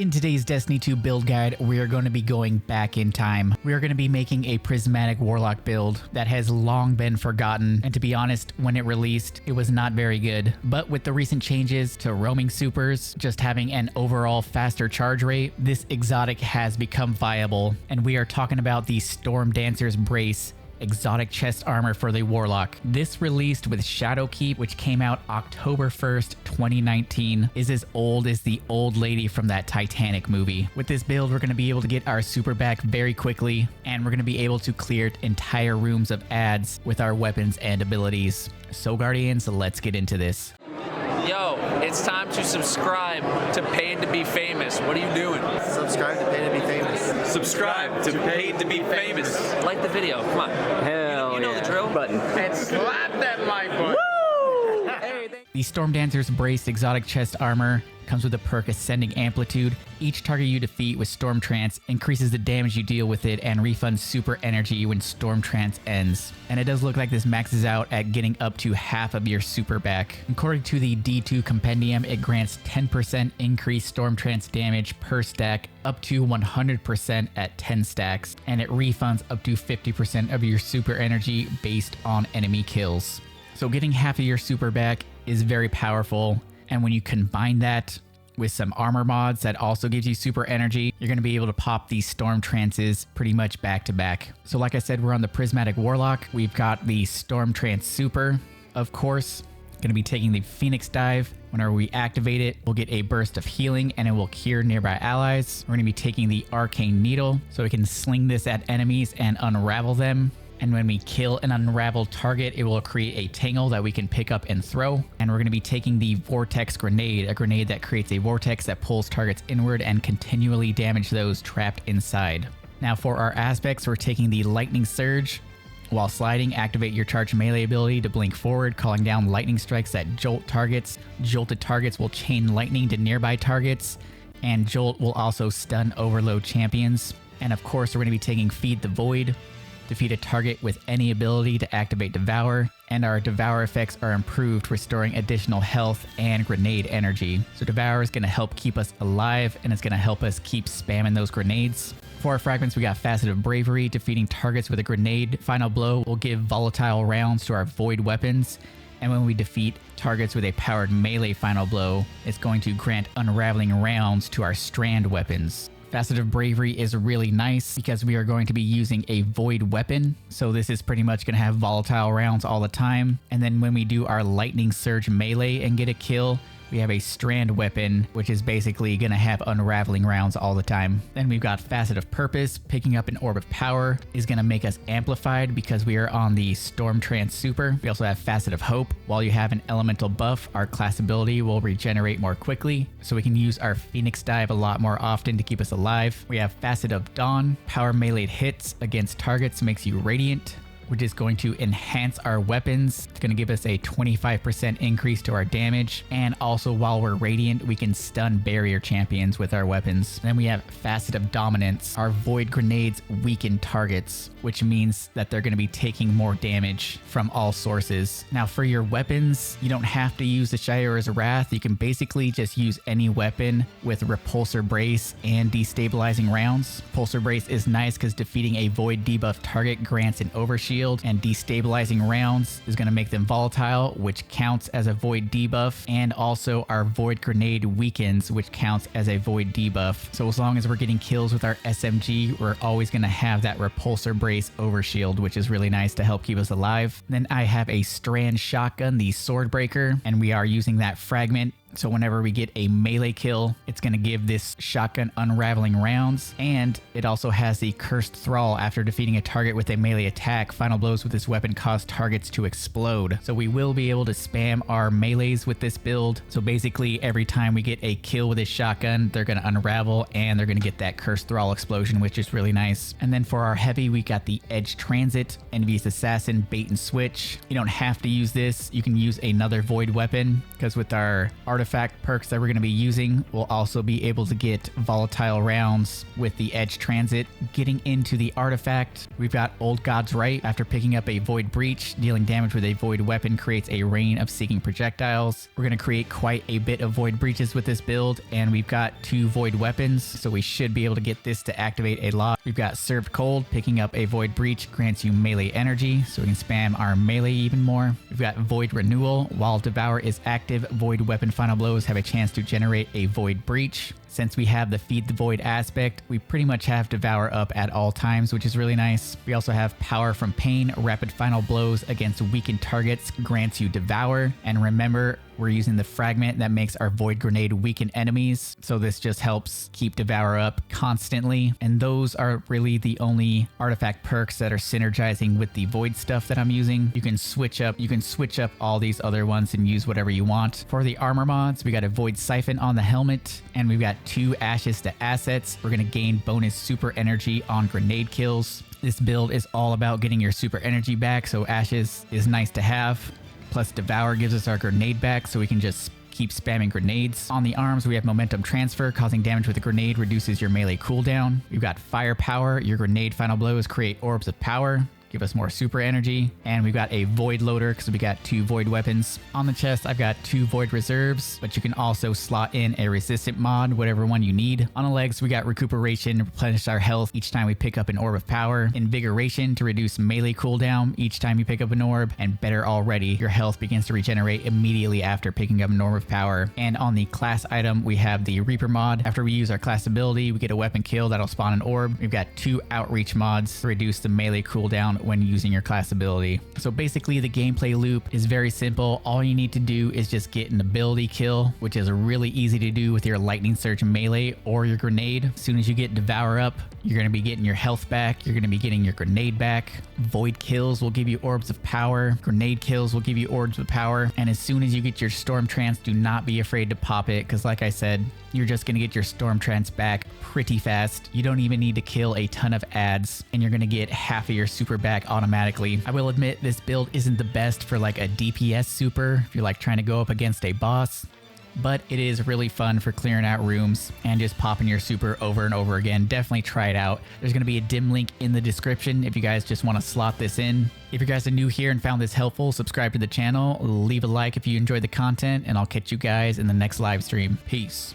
In today's Destiny 2 build guide, we are going to be going back in time. We are going to be making a Prismatic Warlock build that has long been forgotten, and to be honest, when it released, it was not very good. But with the recent changes to roaming supers, just having an overall faster charge rate, this exotic has become viable, and we are talking about the Stormdancer's Brace exotic chest armor for the Warlock. This released with Shadowkeep, which came out October 1st, 2019, is as old as the old lady from that Titanic movie. With this build, we're going to be able to get our super back very quickly, and we're going to be able to clear entire rooms of ads with our weapons and abilities. So Guardians, let's get into this. Yo, it's time to subscribe to Paid to Be Famous. What are you doing? Subscribe to Paid to Be Famous. Subscribe to Paid to Be Famous. Like the video, come on. Hell you know the drill. Button. And slap that like button. Woo! Hey, The Stormdancer's Brace exotic chest armor comes with a perk Ascending Amplitude. Each target you defeat with Storm Trance increases the damage you deal with it and refunds super energy when Storm Trance ends. And it does look like this maxes out at getting up to half of your super back. According to the D2 compendium, it grants 10% increased Storm Trance damage per stack up to 100% at 10 stacks, and it refunds up to 50% of your super energy based on enemy kills. So getting half of your super back is very powerful, and when you combine that with some armor mods that also gives you super energy, you're going to be able to pop these Storm Trances pretty much back to back. So like I said, we're on the Prismatic Warlock. We've got the Storm Trance Super, of course. Going to be taking the Phoenix Dive. Whenever we activate it, we'll get a burst of healing and it will cure nearby allies. We're going to be taking the Arcane Needle, so we can sling this at enemies and unravel them. And when we kill an unraveled target, it will create a tangle that we can pick up and throw. And we're going to be taking the Vortex Grenade, a grenade that creates a vortex that pulls targets inward and continually damage those trapped inside. Now for our aspects, we're taking the Lightning Surge. While sliding, activate your charged melee ability to blink forward, calling down lightning strikes that jolt targets. Jolted targets will chain lightning to nearby targets, and Jolt will also stun overload champions. And of course, we're going to be taking Feed the Void. Defeat a target with any ability to activate Devour, and our Devour effects are improved, restoring additional health and grenade energy. So Devour is going to help keep us alive, and it's going to help us keep spamming those grenades. For our fragments, we got Facet of Bravery. Defeating targets with a grenade final blow will give volatile rounds to our void weapons. And when we defeat targets with a powered melee final blow, it's going to grant unraveling rounds to our strand weapons. Facet of Bravery is really nice because we are going to be using a void weapon, so this is pretty much going to have volatile rounds all the time. And then when we do our Lightning Surge melee and get a kill, we have a strand weapon, which is basically going to have unraveling rounds all the time. Then we've got Facet of Purpose. Picking up an Orb of Power is going to make us amplified because we are on the Storm Trance Super. We also have Facet of Hope. While you have an elemental buff, our class ability will regenerate more quickly, so we can use our Phoenix Dive a lot more often to keep us alive. We have Facet of Dawn. Power melee hits against targets makes you radiant, which is going to enhance our weapons. It's going to give us a 25% increase to our damage. And also while we're radiant, we can stun barrier champions with our weapons. And then we have Facet of Dominance. Our void grenades weaken targets, which means that they're going to be taking more damage from all sources. Now for your weapons, you don't have to use the Shira's Wrath. You can basically just use any weapon with Repulsor Brace and Destabilizing Rounds. Repulsor Brace is nice because defeating a void debuff target grants an overshield, and Destabilizing Rounds is going to make them volatile, which counts as a void debuff, and also our void grenade weakens, which counts as a void debuff. So as long as we're getting kills with our SMG, we're always going to have that Repulsor Brace overshield, which is really nice to help keep us alive. Then I have a Strand Shotgun, the Swordbreaker, and we are using that fragment. So whenever we get a melee kill, it's going to give this shotgun unraveling rounds, and it also has the Cursed Thrall. After defeating a target with a melee attack, final blows with this weapon cause targets to explode. So we will be able to spam our melees with this build. So basically every time we get a kill with this shotgun, they're going to unravel and they're going to get that Cursed Thrall explosion, which is really nice. And then for our heavy, we got the Edge Transit, Envious Assassin, Bait and Switch. You don't have to use this. You can use another void weapon because with our artifact artifact perks that we're going to be using. We'll also be able to get volatile rounds with the edge transit. Getting into the artifact, we've got Old God's Right. After picking up a void breach, dealing damage with a void weapon creates a rain of seeking projectiles. We're going to create quite a bit of void breaches with this build, and we've got 2 void weapons, so we should be able to get this to activate a lot. We've got Served Cold. Picking up a void breach grants you melee energy, so we can spam our melee even more. We've got Void Renewal. While Devour is active, void weapon final blows have a chance to generate a void breach. Since we have the Feed the Void aspect, we pretty much have Devour up at all times, which is really nice. We also have Power from Pain. Rapid final blows against weakened targets grants you Devour. And remember, we're using the fragment that makes our void grenade weaken enemies, so this just helps keep Devour up constantly. And those are really the only artifact perks that are synergizing with the void stuff that I'm using. You can switch up all these other ones and use whatever you want. For the armor mods, we got a Void Siphon on the helmet, and we've got 2 Ashes to assets. We're gonna gain bonus super energy on grenade kills. This build is all about getting your super energy back, so Ashes is nice to have. Plus Devour gives us our grenade back, so we can just keep spamming grenades. On the arms, we have Momentum Transfer. Causing damage with a grenade reduces your melee cooldown. We've got Firepower. Your grenade final blows create orbs of power, give us more super energy. And we've got a Void Loader because we got 2 void weapons. On the chest, I've got 2 void reserves, but you can also slot in a resistant mod, whatever one you need. On the legs, we got Recuperation to replenish our health each time we pick up an Orb of Power. Invigoration to reduce melee cooldown each time you pick up an orb. And better already, your health begins to regenerate immediately after picking up an Orb of Power. And on the class item, we have the Reaper mod. After we use our class ability, we get a weapon kill that'll spawn an orb. We've got 2 Outreach mods to reduce the melee cooldown when using your class ability. So basically the gameplay loop is very simple. All you need to do is just get an ability kill, which is really easy to do with your Lightning Surge melee or your grenade. As soon as you get Devour up, you're going to be getting your health back. You're going to be getting your grenade back. Void kills will give you orbs of power. Grenade kills will give you orbs of power. And as soon as you get your Storm Trance, do not be afraid to pop it, because like I said, you're just going to get your Storm Trance back pretty fast. You don't even need to kill a ton of ads, and you're going to get half of your super back automatically. I will admit this build isn't the best for like a DPS super if you're like trying to go up against a boss, but it is really fun for clearing out rooms and just popping your super over and over again. Definitely try it out. There's going to be a dim link in the description if you guys just want to slot this in. If you guys are new here and found this helpful, subscribe to the channel, leave a like if you enjoyed the content, and I'll catch you guys in the next live stream. Peace.